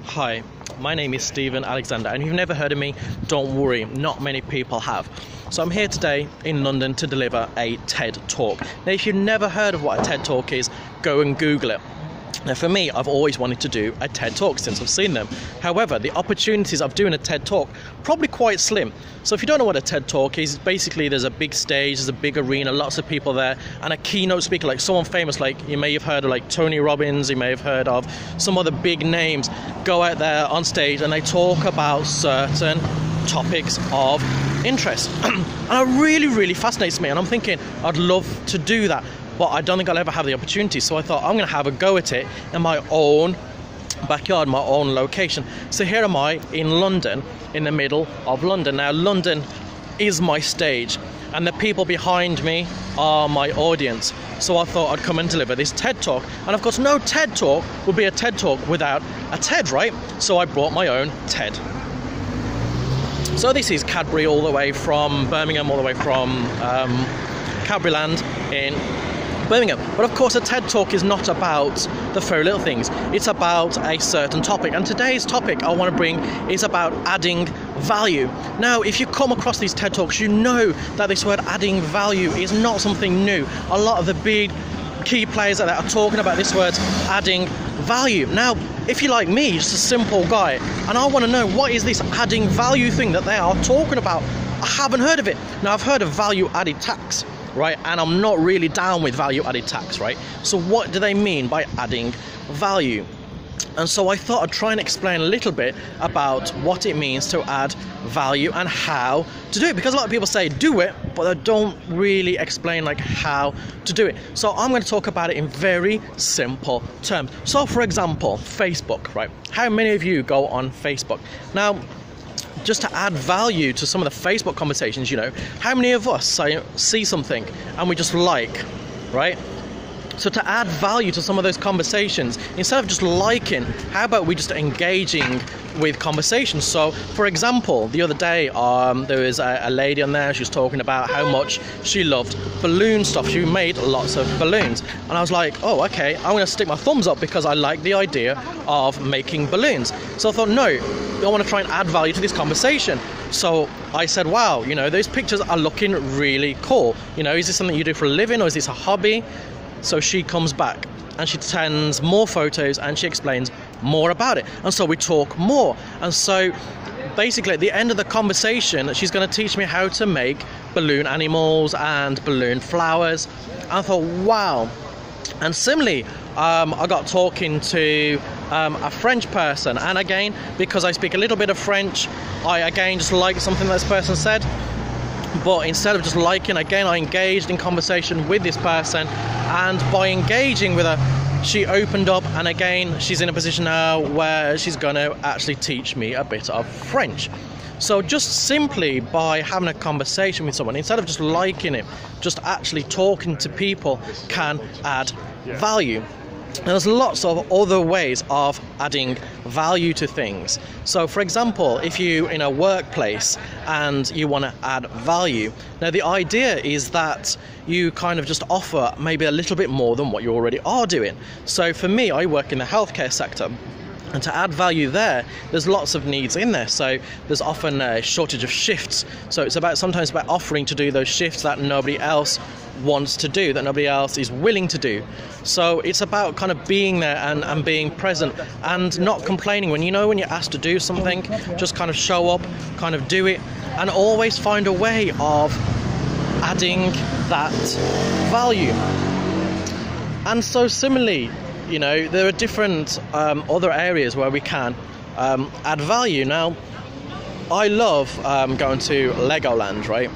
Hi, my name is Stephen Alexander, and if you've never heard of me, don't worry, not many people have. So I'm here today in London to deliver a TED Talk. Now, if you've never heard of what a TED Talk is, go and Google it. Now, for me, I've always wanted to do a TED Talk since I've seen them. However, the opportunities of doing a TED Talk probably quite slim. So if you don't know what a TED Talk is, basically there's a big stage, there's a big arena, lots of people there, and a keynote speaker, like someone famous, like you may have heard of like Tony Robbins, you may have heard of some other big names, go out there on stage and they talk about certain topics of interest. And it really fascinates me, and I'm thinking I'd love to do that, but I don't think I'll ever have the opportunity. So I thought I'm going to have a go at it in my own backyard, my own location. So here am I in London, in the middle of London. Now, London is my stage, and the people behind me are my audience. So I thought I'd come and deliver this TED Talk. And of course, no TED Talk would be a TED Talk without a TED, right? So I brought my own TED. So this is Cadbury, all the way from Birmingham, all the way from Cadburyland in Birmingham. But of course, a TED Talk is not about the faux little things. It's about a certain topic. And today's topic I want to bring is about adding value. Now, if you come across these TED Talks, you know that this word adding value is not something new. A lot of the big key players that are talking about this word adding value. Now, if you're like me, just a simple guy, and I want to know what is this adding value thing that they are talking about. I haven't heard of it. Now, I've heard of value added tax, right? And I'm not really down with value added tax, right? So what do they mean by adding value? And so I thought I'd try and explain a little bit about what it means to add value and how to do it, because a lot of people say do it, but they don't really explain like how to do it. So I'm going to talk about it in very simple terms. So for example, Facebook, right? How many of you go on Facebook? Now, just to add value to some of the Facebook conversations, you know, how many of us see something and we just like, right? So to add value to some of those conversations, instead of just liking, how about we just engaging with conversations? So, for example, the other day, there was a lady on there, she was talking about how much she loved balloon stuff. She made lots of balloons. And I was like, oh, okay, I'm going to stick my thumbs up because I like the idea of making balloons. So I thought, no, I want to try and add value to this conversation. So I said, wow, you know, those pictures are looking really cool. You know, is this something you do for a living, or is this a hobby? So she comes back and she sends more photos and she explains more about it. And so we talk more. And so basically at the end of the conversation, she's going to teach me how to make balloon animals and balloon flowers. And I thought, wow. And similarly, I got talking to a French person. And again, because I speak a little bit of French, I again just liked something this person said. But instead of just liking, again, I engaged in conversation with this person, and by engaging with her, she opened up, and again, she's in a position now where she's going to actually teach me a bit of French. So just simply by having a conversation with someone, instead of just liking it, just actually talking to people can add value. And there's lots of other ways of adding value to things. So for example, if you're in a workplace and you want to add value, now the idea is that you kind of just offer maybe a little bit more than what you already are doing. So for me, I work in the healthcare sector. And to add value there's lots of needs in there. So there's often a shortage of shifts. So it's sometimes about offering to do those shifts that nobody else wants to do, that nobody else is willing to do. So it's about kind of being there and being present and not complaining. When you're asked to do something, just kind of show up, kind of do it, and always find a way of adding that value. And so similarly, you know, there are different other areas where we can add value. Now, I love going to Legoland, right?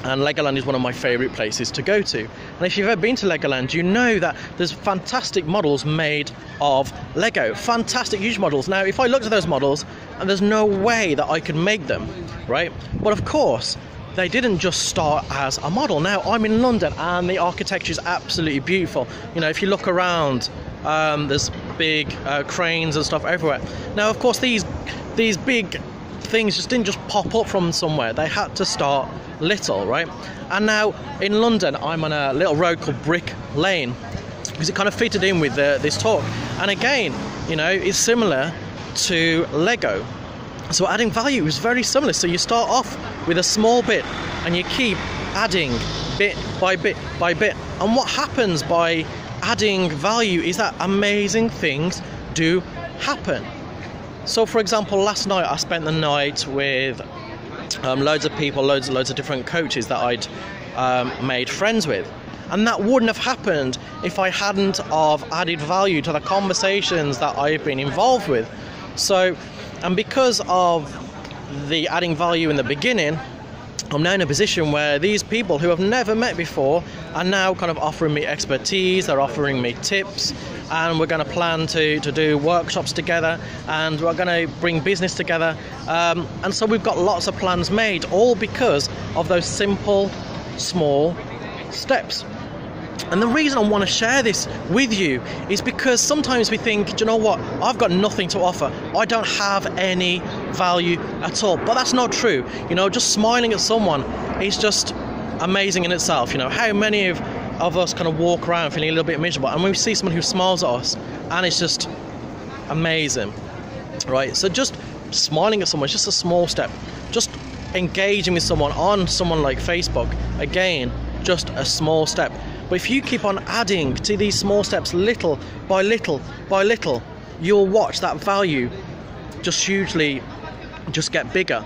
And Legoland is one of my favourite places to go to. And if you've ever been to Legoland, you know that there's fantastic models made of Lego. Fantastic, huge models. Now, if I looked at those models, and there's no way that I could make them, right? But of course, they didn't just start as a model. Now, I'm in London, and the architecture is absolutely beautiful. You know, if you look around, there's big cranes and stuff everywhere. Now, of course, these big things just didn't just pop up from somewhere. They had to start little, right? And now in London, I'm on a little road called Brick Lane because it kind of fitted in with this talk. And again, you know, it's similar to Lego. So adding value is very similar. So you start off with a small bit and you keep adding bit by bit by bit. And what happens by adding value is that amazing things do happen. So for example, last night I spent the night with loads of people, loads of different coaches that I'd made friends with. And that wouldn't have happened if I hadn't have added value to the conversations that I've been involved with. So, and because of the adding value in the beginning, I'm now in a position where these people who have never met before are now kind of offering me expertise, they're offering me tips, and we're going to plan to do workshops together, and we're going to bring business together. And so we've got lots of plans made, all because of those simple, small steps. And the reason I want to share this with you is because sometimes we think, do you know what, I've got nothing to offer, I don't have any value at all. But that's not true. You know, just smiling at someone is just amazing in itself. You know, how many of us kind of walk around feeling a little bit miserable, and when we see someone who smiles at us, and it's just amazing, right? So just smiling at someone is just a small step. Just engaging with someone on someone like Facebook, again, just a small step. But if you keep on adding to these small steps little by little by little, you'll watch that value just hugely just get bigger.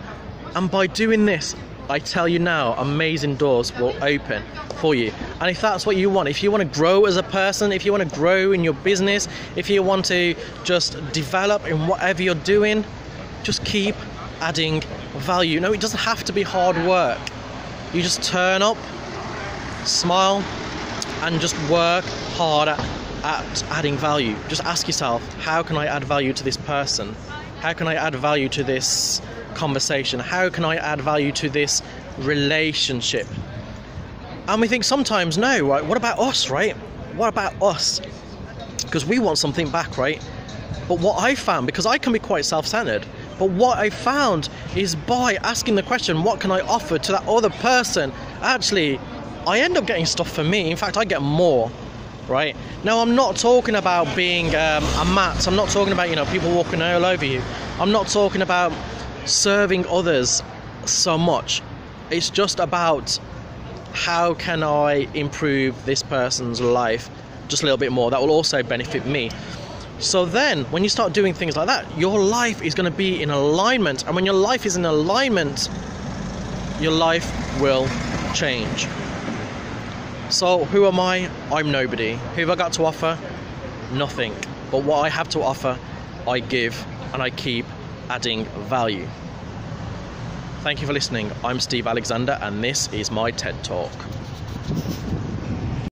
And by doing this, I tell you now, amazing doors will open for you. And if that's what you want, if you want to grow as a person, if you want to grow in your business, if you want to just develop in whatever you're doing, just keep adding value. No, it doesn't have to be hard work. You just turn up, smile, and just work harder at adding value. Just ask yourself, how can I add value to this person? How can I add value to this conversation? How can I add value to this relationship? And we think sometimes, no, right? What about us, right? What about us? Because we want something back, right? But what I found, because I can be quite self-centered, but what I found is by asking the question, what can I offer to that other person? Actually, I end up getting stuff for me. In fact, I get more, right? Now, I'm not talking about being a mat. I'm not talking about, you know, people walking all over you. I'm not talking about serving others so much. It's just about how can I improve this person's life just a little bit more. That will also benefit me. So then, when you start doing things like that, your life is going to be in alignment. And when your life is in alignment, your life will change. So who am I? I'm nobody. Who have I got to offer? Nothing. But what I have to offer, I give, and I keep adding value. Thank you for listening. I'm Steve Alexander, and this is my TED Talk.